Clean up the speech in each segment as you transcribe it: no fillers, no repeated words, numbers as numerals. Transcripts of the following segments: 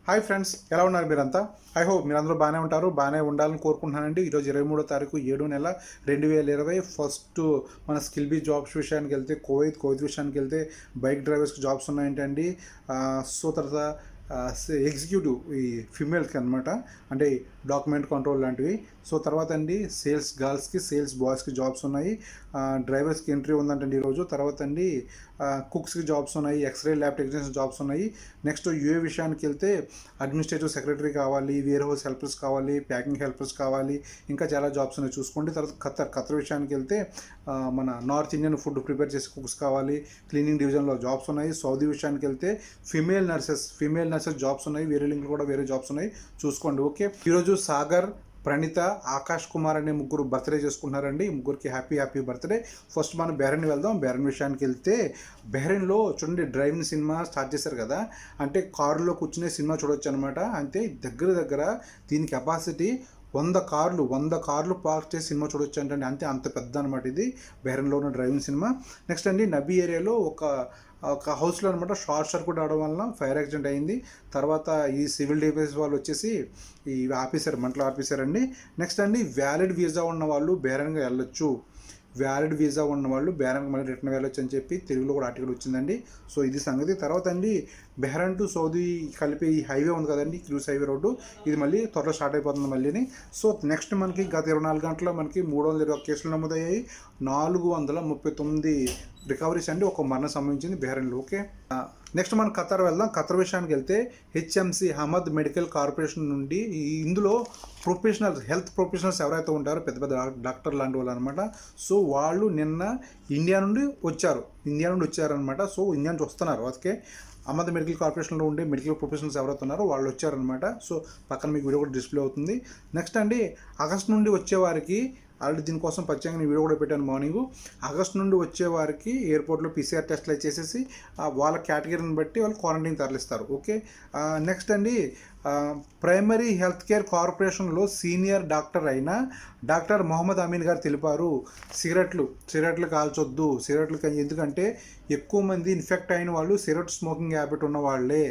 Hi friends, ఎలా ఉన్నారు మీరంతా? ఐ హోప్ మీరందరూ బాగానే ఉంటారు, బాగానే ఉండాలని కోరుకుంటున్నానండి. ఈరోజు 23వ తారీఖు 7 నెల 2020 ఫస్ట్ మన స్కిల్బీ జాబ్స్ విషయానికి వెళ్తే కువైత్ విషయానికి వెళ్తే బైక్ డ్రైవర్స్కి జాబ్స్ ఉన్నాయంటండి. సో తర్వాత ఎగ్జిక్యూటివ్ ఈ ఫిమేల్కి అనమాట, అంటే డాక్యుమెంట్ కంట్రోల్ లాంటివి. సో తర్వాత అండి సేల్స్ గర్ల్స్కి సేల్స్ బాయ్స్కి జాబ్స్ ఉన్నాయి. డ్రైవర్స్కి ఎంట్రీ ఉందంటండి ఈరోజు. తర్వాత అండి కుక్స్కి జాబ్స్ ఉన్నాయి, ఎక్స్రే ల్యాబ్ టెక్నీషియన్స్ జాబ్స్ ఉన్నాయి. నెక్స్ట్ యూఏ విషయానికి వెళ్తే అడ్మినిస్ట్రేటివ్ సెక్రటరీ కావాలి, వేర్ హౌస్ హెల్పర్స్ కావాలి, ప్యాకింగ్ హెల్పర్స్ కావాలి, ఇంకా చాలా జాబ్స్ ఉన్నాయి చూసుకోండి. తర్వాత ఖతర్ విషయానికి వెళ్తే మన నార్త్ ఇండియన్ ఫుడ్ ప్రిపేర్ చేసే కుక్స్ కావాలి, క్లీనింగ్ డివిజన్లో జాబ్స్ ఉన్నాయి. సౌదీ విషయానికి వెళ్తే ఫీమేల్ నర్సెస్ జాబ్స్ ఉన్నాయి, వేరే లింక్లో కూడా వేరే జాబ్స్ ఉన్నాయి చూసుకోండి. ఓకే, ఈరోజు సాగర్, ప్రణిత, ఆకాష్ కుమార్ అనే ముగ్గురు బర్త్డే చేసుకుంటున్నారండి. ముగ్గురికి హ్యాపీ బర్త్డే. ఫస్ట్ మనం బెహ్రెన్ వెళ్దాం. బెహ్రెన్ విషయానికి వెళ్తే బెహ్రెన్లో చూడండి డ్రైవింగ్ సినిమా స్టార్ట్ చేశారు కదా, అంటే కారులో కూర్చునే సినిమా చూడొచ్చు అనమాట. అంతే దగ్గర దీని కెపాసిటీ 100 కార్లు పార్క్ చేసి సినిమా చూడొచ్చు అంటే అంత పెద్ద అనమాట ఇది బెహ్రెన్లో ఉన్న డ్రైవింగ్ సినిమా. నెక్స్ట్ అండి నబీ ఏరియాలో ఒక హౌస్లో అనమాట షార్ట్ సర్క్యూట్ అవడం వల్ల ఫైర్ యాక్సిడెంట్ అయింది. తర్వాత ఈ సివిల్ డిఫెన్స్ వాళ్ళు వచ్చేసి మంటలు ఆపేశారండి. నెక్స్ట్ అండి వ్యాలిడ్ వీసా ఉన్న వాళ్ళు బెహ్రెన్గా వెళ్ళొచ్చు, వ్యాలిడ్ వీసా ఉన్న వాళ్ళు బెహ్రెన్కి మళ్ళీ రిటర్న్ వెళ్ళొచ్చు అని చెప్పి తెలుగులో కూడా ఆర్టికల్ వచ్చిందండి. సో ఇది సంగతి. తర్వాత అండి బెహ్రెన్ టు సౌదీ కలిపే ఈ హైవే ఉంది కదండి, క్రూజ్ హైవే రోడ్డు, ఇది మళ్ళీ త్వరలో స్టార్ట్ అయిపోతుంది మళ్ళీని. సో నెక్స్ట్ మనకి గత 24 గంటల్లో మనకి 320 కేసులు నమోదయ్యాయి, 439 రికవరీస్ అండి, ఒక మరణం సంభవించింది బెహ్రెన్లో. ఓకే, నెక్స్ట్ మనం ఖతర్ వెళ్దాం. ఖతర్ విషయానికి వెళ్తే హెచ్ఎంసి హమద్ మెడికల్ కార్పొరేషన్ నుండి ఇందులో హెల్త్ ప్రొఫెషనల్స్ ఎవరైతే ఉంటారో పెద్ద డాక్టర్ లాంటి వాళ్ళు అనమాట. సో వాళ్ళు నిన్న ఇండియా నుండి వచ్చారనమాట. సో ఇండియా నుంచి వస్తున్నారు. ఓకే, అహ్మద్ మెడికల్ కార్పొరేషన్లో ఉండే మెడికల్ ప్రొఫెషనల్స్ ఎవరైతే ఉన్నారో వాళ్ళు వచ్చారనమాట. సో పక్కన మీకు వీడియో కూడా డిస్ప్లే అవుతుంది. నెక్స్ట్ అండి ఆగస్ట్ నుండి వచ్చేవారికి ఆల్రెడీ దీనికోసం ప్రత్యేకంగా నేను వీడియో కూడా పెట్టాను మార్నింగ్. ఆగస్ట్ నుండి వచ్చేవారికి ఎయిర్పోర్ట్లో PCR టెస్ట్లు చేసేసి వాళ్ళ కేటగిరీని బట్టి వాళ్ళు క్వారంటైన్ తరలిస్తారు. ఓకే, నెక్స్ట్ అండి ప్రైమరీ హెల్త్ కేర్ కార్పొరేషన్లో సీనియర్ డాక్టర్ అయిన డాక్టర్ మొహమ్మద్ అమీన్ గారు తెలిపారు, సిగరెట్లు కాల్చొద్దు, ఎందుకంటే ఎక్కువ మంది ఇన్ఫెక్ట్ అయిన వాళ్ళు సిగరెట్ స్మోకింగ్ హ్యాబిట్ ఉన్న వాళ్ళే.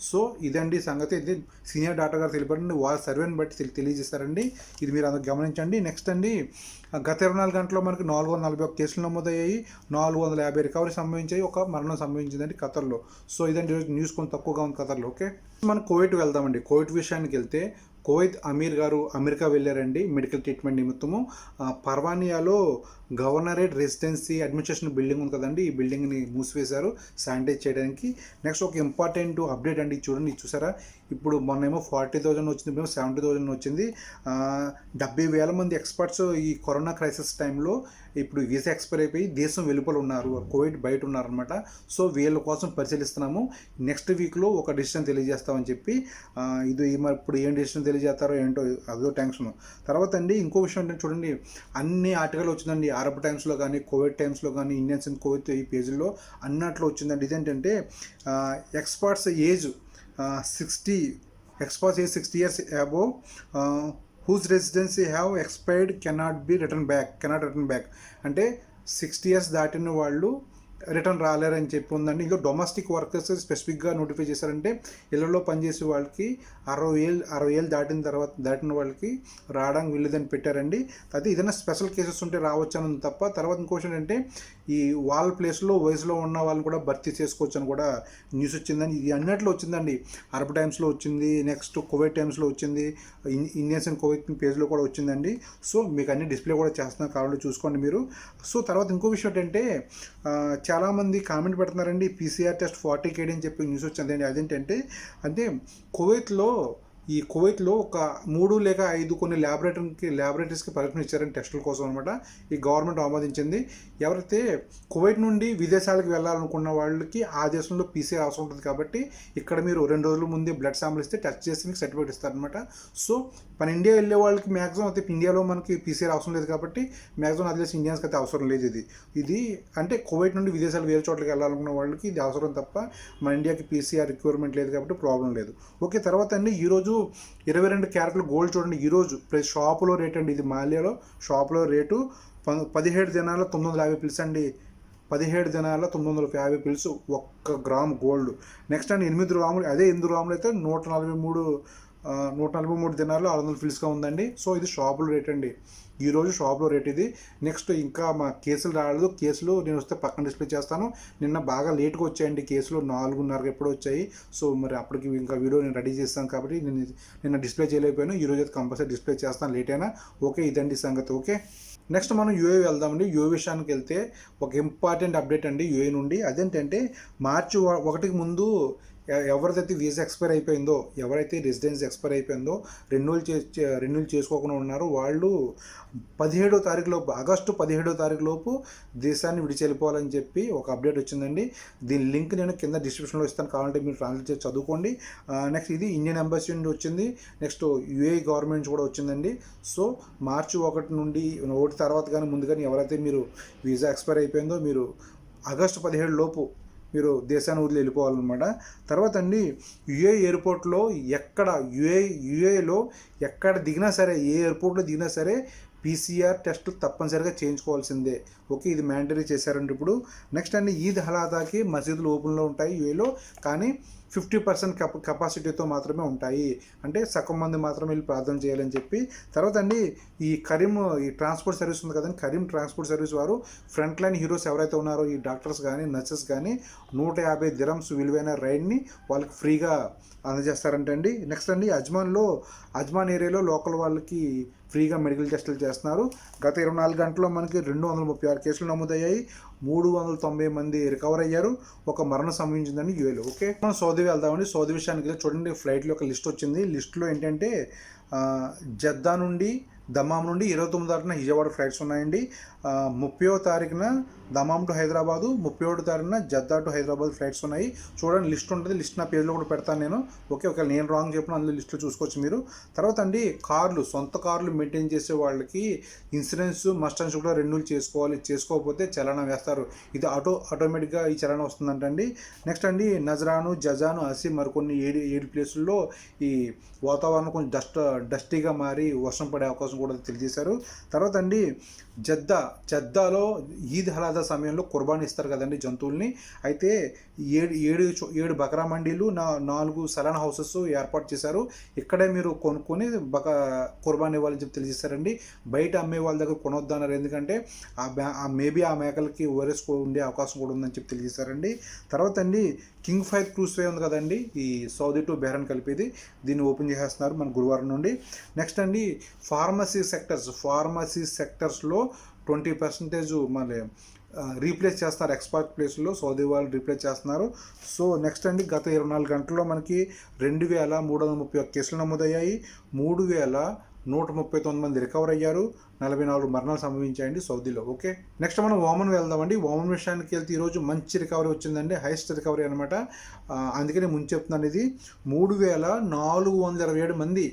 సో ఇదండి సంగతి. ఇది సీనియర్ డాక్టర్ గారు తెలిపారండి, వాళ్ళ సర్వేని బట్టి తెలియజేస్తారండి. ఇది మీరు అందరూ గమనించండి. నెక్స్ట్ అండి గత 24 గంటల్లో మనకి 441 కేసులు నమోదయ్యాయి, 450 రికవరీ సంభవించాయి, ఒక మరణం సంభవించిందండి ఖతర్లో. సో ఇదండి న్యూస్ కొంచెం తక్కువగా ఉంది ఖతర్లో. ఓకే, మనం కువైట్ వెళ్దామండి. కువైట్ విషయానికి వెళ్తే కువైత్ అమీర్ గారు అమెరికా వెళ్ళారండి మెడికల్ ట్రీట్మెంట్ నిమిత్తము. పర్వానియాలో గవర్నరేట్ రెసిడెన్సీ అడ్మినిస్ట్రేషన్ బిల్డింగ్ ఉంది కదండి, ఈ బిల్డింగ్ని మూసివేశారు శానిటైజ్ చేయడానికి. నెక్స్ట్ ఒక ఇంపార్టెంట్ అప్డేట్ అండి, చూడండి, చూసారా, ఇప్పుడు మొన్నేమో 40,000 వచ్చింది, ఇప్పుడు 70,000 వచ్చింది. 70,000 మంది ఎక్స్పర్ట్స్ ఈ కరోనా క్రైసిస్ టైంలో ఇప్పుడు వీసా ఎక్స్పైర్ అయిపోయి దేశం వెలుపల ఉన్నారు, కువైట్ బయట ఉన్నారనమాట. సో వీళ్ళ కోసం పరిశీలిస్తున్నాము, నెక్స్ట్ వీక్లో ఒక డిసిషన్ తెలియజేస్తామని చెప్పి. ఇది ఇప్పుడు ఏం డిసిషన్ తెలియజేస్తారో ఏంటో అదో టెన్షన్. తర్వాత అండి ఇంకో విషయం ఏంటంటే చూడండి, అన్ని ఆర్టికల్ వచ్చిందండి, అరబ్ టైమ్స్లో కానీ కువైట్ టైమ్స్లో కానీ ఇండియన్స్ ఇన్ కువైత్ ఈ పేజీల్లో అన్నట్లో వచ్చిందండి. ఇదేంటంటే experts age 60 years above whose residency have expired cannot return back అంటే 60 years దాటిన వాళ్ళు రిటర్న్ రాలేరని చెప్పి ఉందండి. ఇంకా డొమెస్టిక్ వర్కర్స్ స్పెసిఫిక్గా నోటిఫై చేశారంటే ఇళ్లలో పనిచేసే వాళ్ళకి 60 ఏళ్ళు దాటిన వాళ్ళకి రావడానికి వీళ్ళదని పెట్టారండి. అయితే ఏదైనా స్పెషల్ కేసెస్ ఉంటే రావచ్చు అని తప్ప. తర్వాత ఇంకోటి ఏంటంటే ఈ వాళ్ళ ప్లేస్లో వయసులో ఉన్న వాళ్ళని కూడా భర్తీ చేసుకోవచ్చు అని కూడా న్యూస్ వచ్చిందండి. ఇది అన్నట్లో వచ్చిందండి, అరబ్ టైమ్స్లో వచ్చింది, నెక్స్ట్ కువైట్ టైమ్స్లో వచ్చింది, ఇండియన్స్ అండ్ కువైట్ పేజ్లో కూడా వచ్చిందండి. సో మీకు అన్ని డిస్ప్లే కూడా చేస్తున్నాను, కావాలంటే చూసుకోండి మీరు. సో తర్వాత ఇంకో విషయం ఏంటంటే చాలామంది కామెంట్ పెడుతున్నారండి, PCR టెస్ట్ 40 KD అని చెప్పి న్యూస్ వచ్చిందండి. అదేంటంటే కువైట్లో ఒక 3 లేక 5 కొన్ని ల్యాబొరేటరీస్కి పర్మిషన్ ఇచ్చారని టెస్టుల కోసం అనమాట. ఈ గవర్నమెంట్ ఆమోదించింది. ఎవరైతే కువైట్ నుండి విదేశాలకు వెళ్ళాలనుకున్న వాళ్ళకి ఆ దేశంలో PCR అవసరం ఉంటుంది కాబట్టి ఇక్కడ మీరు 2 రోజుల ముందే బ్లడ్ శాంపుల్ ఇస్తే టెస్ట్ చేసి మీకు సర్టిఫికేట్ ఇస్తారనమాట. సో మన ఇండియా వెళ్ళే వాళ్ళకి మ్యాక్సిమం అయితే ఇండియాలో మనకి PCR అవసరం లేదు కాబట్టి మ్యాక్సిమం అది చేసి ఇండియన్స్కి అయితే అవసరం లేదు. ఇది అంటే కువైట్ నుండి విదేశాలు వేరే చోట్లకి వెళ్ళాలనుకున్న వాళ్ళకి ఇది అవసరం తప్ప మన ఇండియాకి PCR రిక్వైర్మెంట్ లేదు కాబట్టి ప్రాబ్లం లేదు. ఓకే, తర్వాత అండి ఈరోజు 22 క్యారెట్లు గోల్డ్ చూడండి, ఈరోజు ప్రతి షాపులో రేట్ అండి, ఇది మాల్యాలో షాపులో రేటు 17 దినాల్లో 950 పిల్స్ అండి. 17 దినాల 950 పిల్స్ 1 గ్రామ్ గోల్డ్. నెక్స్ట్ అండి 8 గ్రాములు, అదే 8 గ్రాములు అయితే 143 దినాలు 600 ఫిల్స్గా ఉందండి. సో ఇది షాపుల రేట్ అండి, ఈరోజు షాప్లో రేట్ ఇది. నెక్స్ట్ ఇంకా మా కేసులు రాలేదు, కేసులు నేను వస్తే పక్కన డిస్ప్లే చేస్తాను. నిన్న బాగా లేట్గా వచ్చాయండి కేసులు, 4:30 ఎప్పుడు వచ్చాయి. సో మరి అప్పటికి ఇంకా వీడియో నేను రెడీ చేస్తాను కాబట్టి నిన్న డిస్ప్లే చేయలేకపోయాను. ఈరోజు అయితే కంపల్సరీ డిస్ప్లే చేస్తాను లేట్ అయినా. ఓకే, ఇదండి సంగతి. ఓకే, నెక్స్ట్ మనం యూఏ వెళ్దామండి. యూఏ విషయానికి వెళ్తే ఒక ఇంపార్టెంట్ అప్డేట్ అండి యూఏ నుండి. అదేంటంటే మార్చి 1కి ముందు ఎవరిదైతే వీసా ఎక్స్పైర్ అయిపోయిందో, ఎవరైతే రెసిడెన్స్ ఎక్స్పైర్ అయిపోయిందో, రెన్యూల్ చేసుకోకుండా ఉన్నారో వాళ్ళు 17వ తారీఖు లోపు, ఆగస్టు 17వ తారీఖు లోపు దేశాన్ని విడిచి వెళ్ళిపోవాలని చెప్పి ఒక అప్డేట్ వచ్చిందండి. దీని లింక్ నేను కింద డిస్క్రిప్షన్లో ఇస్తాను, కావాలంటే మీరు ట్రాన్స్లేట్ చేసి చదువుకోండి. నెక్స్ట్ ఇది ఇండియన్ ఎంబసీ నుండి వచ్చింది. నెక్స్ట్ యూఏ గవర్నమెంట్ నుంచి కూడా వచ్చిందండి. సో మార్చి 1 నుండి 1 తర్వాత కానీ ముందు కానీ ఎవరైతే మీరు వీసా ఎక్స్పైర్ అయిపోయిందో మీరు ఆగస్టు 17 లోపు మీరు దేశాన్ని వదిలి వెళ్ళిపోవాలన్నమాట. తర్వాత అండి యుఏ ఎయిర్పోర్ట్లో ఎక్కడ యుఏలో ఎక్కడ దిగినా సరే, ఏ ఎయిర్పోర్ట్లో దిగినా సరే పీసీఆర్ టెస్టులు తప్పనిసరిగా చేయించుకోవాల్సిందే. ఓకే, ఇది మ్యాండటరీ చేశారండి ఇప్పుడు. నెక్స్ట్ అండి ఈద్ హలాదాకి మసీదులు ఓపెన్లో ఉంటాయి యూఏలో, కానీ 50% కెపాసిటీతో మాత్రమే ఉంటాయి. అంటే సగం మంది మాత్రమే వెళ్ళి ప్రార్థన చేయాలని చెప్పి. తర్వాత అండి ఈ ట్రాన్స్పోర్ట్ సర్వీస్ ఉంది కదండి, కరీం ట్రాన్స్పోర్ట్ సర్వీస్ వారు ఫ్రంట్ లైన్ హీరోస్ ఎవరైతే ఉన్నారో ఈ డాక్టర్స్ కానీ నర్సెస్ కానీ 150 దిరమ్స్ విలువైన రైడ్ని వాళ్ళకి ఫ్రీగా అందజేస్తారంటే అండి. నెక్స్ట్ అండి అజ్మాన్ ఏరియాలో లోకల్ వాళ్ళకి ఫ్రీగా మెడికల్ టెస్టులు చేస్తున్నారు. గత 24 గంటల్లో మనకి 236 కేసులు నమోదయ్యాయి, 390 మంది రికవర్ అయ్యారు, ఒక మరణం సంభవించిందని యూఏలో. ఓకే, మనం సౌదీ వెళ్దామండి. సౌదీ విషయానికి చూడండి, ఫ్లైట్లో ఒక లిస్ట్ వచ్చింది. లిస్ట్లో ఏంటంటే జద్దా నుండి దమాం నుండి 29వ తారీఖున విజయవాడ ఫ్లైట్స్ ఉన్నాయండి. 30వ తారీఖున దమాం టు హైదరాబాదు, 31వ తారీఖున జద్దా టు హైదరాబాద్ ఫ్లైట్స్ ఉన్నాయి. చూడండి లిస్ట్ ఉంటుంది, లిస్ట్ నా పేజ్లో కూడా పెడతాను నేను. ఓకే, ఒకవేళ నేను రాంగ్ చెప్పిన అందులో లిస్ట్లో చూసుకోవచ్చు మీరు. తర్వాత అండి సొంత కార్లు మెయింటైన్ చేసే వాళ్ళకి ఇన్సూరెన్స్ మస్ట్ అండ్ కూడా రెన్యూల్ చేసుకోవాలి, చేసుకోకపోతే చలానా వేస్తారు. ఇది ఆటోమేటిక్గా ఈ చలానా వస్తుందంటండి. నెక్స్ట్ అండి నజరాను, జజాను, హసి మరికొన్ని 7 ప్లేసుల్లో ఈ వాతావరణం కొంచెం డస్టీగా మారి వర్షం పడే అవకాశం కూడా తెలియజేశారు. తర్వాత అండి జద్దాలో ఈద్ హలాదా సమయంలో కుర్బానీ ఇస్తారు కదండి జంతువుల్ని. అయితే 7 బకరా మండీలు, 4 సలాన్ హౌసెస్ ఏర్పాటు చేశారు. ఇక్కడే మీరు కొనుక్కొని కుర్బానీ ఇవ్వాలని చెప్పి తెలియజేశారండి. బయట అమ్మే వాళ్ళ దగ్గర కొనొద్దన్నారు, ఎందుకంటే మేబీ ఆ మేకలకి వైరస్ ఉండే అవకాశం కూడా ఉందని చెప్పి తెలియజేశారండి. తర్వాత అండి కింగ్ ఫైర్ క్రూజ్ వే ఉంది కదండి, ఈ సౌదీ టు బెహ్రెన్ కలిపేది, దీన్ని ఓపెన్ చేసేస్తున్నారు మన గురువారం నుండి. నెక్స్ట్ అండి ఫార్మసీ సెక్టర్స్లో 20% మళ్ళీ రీప్లేస్ చేస్తున్నారు, ఎక్స్పర్ట్ ప్లేస్లో సౌదీ వాళ్ళు రీప్లేస్ చేస్తున్నారు. సో నెక్స్ట్ అండి గత 24 గంటల్లో మనకి 2331 కేసులు నమోదయ్యాయి, 3139 మంది రికవర్ అయ్యారు, 44 మరణాలు సంభవించాయండి సౌదీలో. ఓకే, నెక్స్ట్ మనం ఓమన్ వెళ్దామండి. ఓమన్ విషయానికి వెళ్తే ఈరోజు మంచి రికవరీ వచ్చిందండి, హైయెస్ట్ రికవరీ అనమాట. అందుకనే ముందు చెప్తున్నాను, ఇది 3427 మంది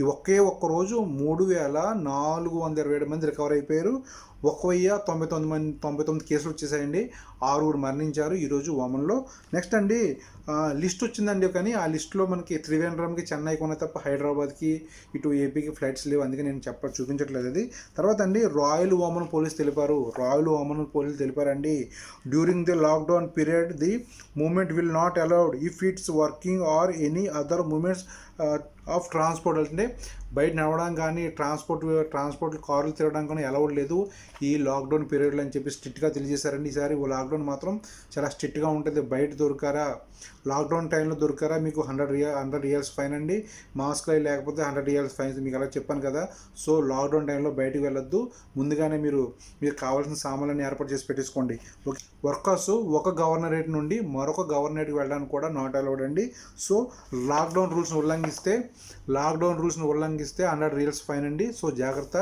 ఈ ఒక్క రోజు 3427 మంది రికవర్ అయిపోయారు. 1099 కేసులు వచ్చేసాయండి, 6 మరణించారు ఈరోజు ఓమన్లో. నెక్స్ట్ అండి లిస్ట్ వచ్చిందండి, కానీ ఆ లిస్ట్లో మనకి త్రివేంద్రంకి చెన్నైకి ఉన్నాయి తప్ప హైదరాబాద్కి ఇటు ఏపీకి ఫ్లైట్స్ లేవు, అందుకే నేను చూపించట్లేదు అది. తర్వాత అండి రాయల్ ఓమన్ పోలీస్ తెలిపారండి, during the lockdown period the movement will not allowed if it's working or any other movements of transport. అంటే బయట నడవడం కానీ ట్రాన్స్పోర్ట్ కార్లు తిరగడం కానీ అలౌడ్ లేదు ఈ లాక్డౌన్ పీరియడ్లో అని చెప్పి స్ట్రిక్ట్గా తెలియజేశారండి. ఈసారి లాక్డౌన్ మాత్రం చాలా స్ట్రిక్ట్గా ఉంటుంది. బయట లాక్డౌన్ టైంలో దొరికారా మీకు 100 రియల్స్ ఫైన్ అండి, మాస్క్ లేకపోతే 100 రియల్స్ ఫైన్, మీకు అలా చెప్పాను కదా. సో లాక్డౌన్ టైంలో బయటకు వెళ్ళొద్దు, ముందుగానే మీరు కావాల్సిన సామాన్లను ఏర్పాటు చేసి పెట్టేసుకోండి. వర్కర్స్ ఒక గవర్నరేట్ నుండి మరొక గవర్నరేట్కి వెళ్ళడానికి కూడా నాట్ అలౌడ్ అండి. సో లాక్డౌన్ రూల్స్ని ఉల్లంఘిస్తే 100 రియల్స్ ఫైన్ అండి. సో జాగ్రత్త.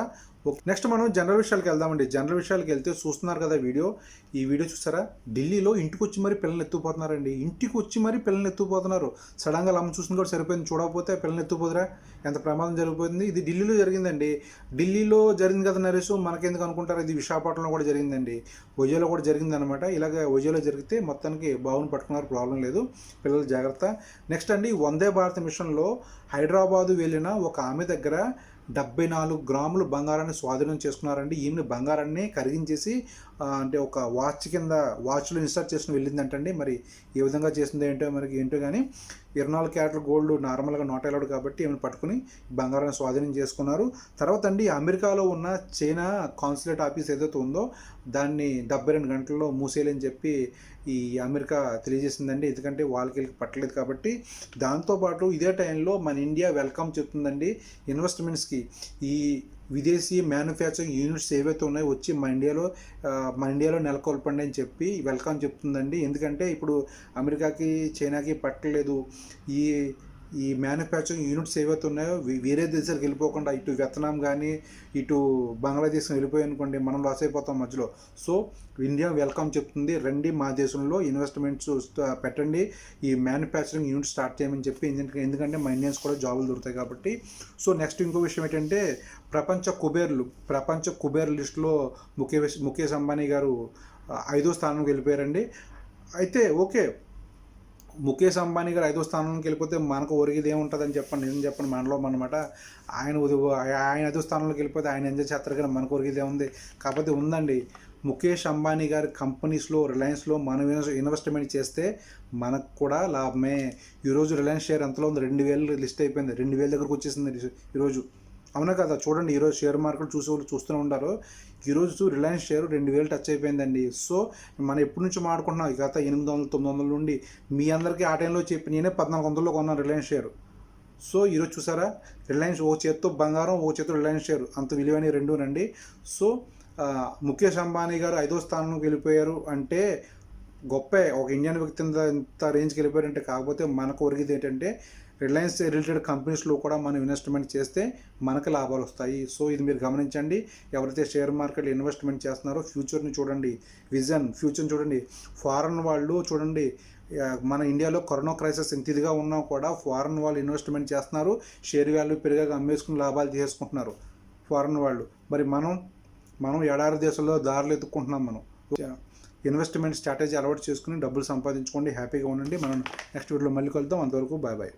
నెక్స్ట్ మనం జనరల్ విషయాలకు వెళ్దామండి. జనరల్ విషయాలకు వెళ్తే చూస్తున్నారు కదా ఈ వీడియో చూసారా, ఢిల్లీలో ఇంటికి వచ్చి మరీ పిల్లల్ని ఎత్తుకుపోతున్నారండి, సడన్గా లమ్మ చూసిన కూడా సరిపోయింది, చూడకపోతే పిల్లల్ని ఎత్తుకుపోదురా, ఎంత ప్రమాదం జరిగిపోయింది. ఇది ఢిల్లీలో జరిగిందండి. ఢిల్లీలో జరిగింది కదా నరేష్, మనకెందుకు అనుకుంటారు, ఇది విశాఖపట్నంలో కూడా జరిగిందండి, ఉజయలో కూడా జరిగిందనమాట. ఇలాగ ఉజయలో జరిగితే మొత్తానికి బాగుని పట్టుకున్నారు, ప్రాబ్లం లేదు, పిల్లలు జాగ్రత్త. నెక్స్ట్ అండి వందే భారత్ మిషన్లో హైదరాబాదు వెళ్ళిన ఒక ఆమె దగ్గర 74 గ్రాములు బంగారాన్ని స్వాధీనం చేసుకున్నారండి. ఈమె బంగారాన్ని కరిగించేసి అంటే ఒక వాచ్ కింద వాచ్లో ఇన్సర్ట్ చేసుకుని వెళ్ళిందంటండి. మరి ఏ విధంగా చేసిందో ఏంటో కానీ 24 క్యారెట్ల గోల్డ్ నార్మల్గా నాట్ అలౌడ్ కాబట్టి ఏమైనా పట్టుకుని బంగారాన్ని స్వాధీనం చేసుకున్నారు. తర్వాత అండి అమెరికాలో ఉన్న చైనా కాన్సులేట్ ఆఫీస్ ఏదైతే ఉందో దాన్ని 72 గంటల్లో మూసేయాలని చెప్పి ఈ అమెరికా తెలియజేసిందండి. ఎందుకంటే వాళ్ళకి పట్టలేదు కాబట్టి. దాంతోపాటు ఇదే టైంలో మన ఇండియా వెల్కమ్ చెప్తుందండి ఇన్వెస్ట్మెంట్స్కి. ఈ విదేశీ మ్యానుఫ్యాక్చరింగ్ యూనిట్స్ ఏవైతే ఉన్నాయో వచ్చి మన ఇండియాలో నెలకొల్పండి అని చెప్పి వెల్కమ్ చెప్తుందండి. ఎందుకంటే ఇప్పుడు అమెరికాకి చైనాకి పట్టలేదు. ఈ ఈ మ్యానుఫ్యాక్చరింగ్ యూనిట్స్ ఏవైతే ఉన్నాయో వేరే దేశాలకు వెళ్ళిపోకుండా ఇటు వియత్నాం కానీ ఇటు బంగ్లాదేశ్ వెళ్ళిపోయి అనుకోండి, మనం లాస్ అయిపోతాం మధ్యలో. సో ఇండియా వెల్కమ్ చెప్తుంది, రండి మా దేశంలో ఇన్వెస్ట్మెంట్స్ పెట్టండి, ఈ మ్యానుఫ్యాక్చరింగ్ యూనిట్ స్టార్ట్ చేయమని చెప్పి. ఎందుకంటే మా ఇండియన్స్ కూడా జాబులు దొరుకుతాయి కాబట్టి. సో నెక్స్ట్ ఇంకో విషయం ఏంటంటే ప్రపంచ కుబేర్ లిస్టులో ముఖేష్ అంబానీ గారు 5వ స్థానంకి వెళ్ళిపోయారండి. అయితే ఓకే, ముఖేష్ అంబానీ గారు 5వ స్థానంలోకి వెళ్ళిపోతే మనకు ఒరిగిది ఏముంటుందని చెప్పండి, నిజం చెప్పండి. మనలో అనమాట ఆయన 5వ స్థానంలోకి వెళ్ళిపోతే ఆయన ఎంజాయ్ చేస్తారు కానీ మనకు ఒరిగిది ఏముంది. కాకపోతే ఉందండి, ముఖేష్ అంబానీ గారి కంపెనీస్లో రిలయన్స్లో మనం ఇన్వెస్ట్మెంట్ చేస్తే మనకు కూడా లాభమే. ఈరోజు రిలయన్స్ షేర్ ఎంతలో ఉంది? 2000 లిస్ట్ అయిపోయింది, 2000 దగ్గరకు వచ్చేసింది ఈరోజు. అవునా కదా? చూడండి, ఈరోజు షేర్ మార్కెట్ చూస్తూనే ఉంటారు. ఈరోజు రిలయన్స్ షేర్ 2000 టచ్ అయిపోయిందండి. సో మనం ఎప్పటి నుంచి మాట్లాడుకుంటున్నాం, గత 800-900 నుండి. మీ అందరికీ ఆ టైంలో చెప్పి నేనే 1400లో కొన్నాను రిలయన్స్ షేర్. సో ఈరోజు చూసారా, రిలయన్స్ ఓ చేత్తో బంగారం, ఓ చేత్తో రిలయన్స్ షేర్, అంత విలువైన రెండునండి. సో ముఖేష్ అంబానీ గారు 5వ స్థానంలోకి వెళ్ళిపోయారు అంటే గొప్పే. ఒక ఇండియన్ వ్యక్తి ఇంత రేంజ్కి వెళ్ళిపోయారంటే. కాకపోతే మనకు ఒరిగిది ఏంటంటే రిలయన్స్ రిలేటెడ్ కంపెనీస్లో కూడా మనం ఇన్వెస్ట్మెంట్ చేస్తే మనకు లాభాలు వస్తాయి. సో ఇది మీరు గమనించండి. ఎవరైతే షేర్ మార్కెట్లో ఇన్వెస్ట్మెంట్ చేస్తున్నారో ఫ్యూచర్ని చూడండి, ఫ్యూచర్ని చూడండి. ఫారెన్ వాళ్ళు చూడండి, మన ఇండియాలో కరోనా క్రైసిస్ ఎంత ఇదిగా ఉన్నా కూడా ఫారెన్ వాళ్ళు ఇన్వెస్ట్మెంట్ చేస్తున్నారు, షేర్ వాల్యూ పెరిగాక అమ్మేసుకుని లాభాలు తీసుకుంటున్నారు ఫారెన్ వాళ్ళు. మరి మనం ఎడారి దేశంలో దారులు ఎత్తుక్కుంటున్నాం. మనం ఇన్వెస్ట్మెంట్ స్ట్రాటజీ అలవాటు చేసుకుని డబ్బులు సంపాదించుకోండి, హ్యాపీగా ఉండండి. మనం నెక్స్ట్ వీడియోలో మళ్ళీ కలుద్దాం. అంతవరకు బాయ్ బాయ్.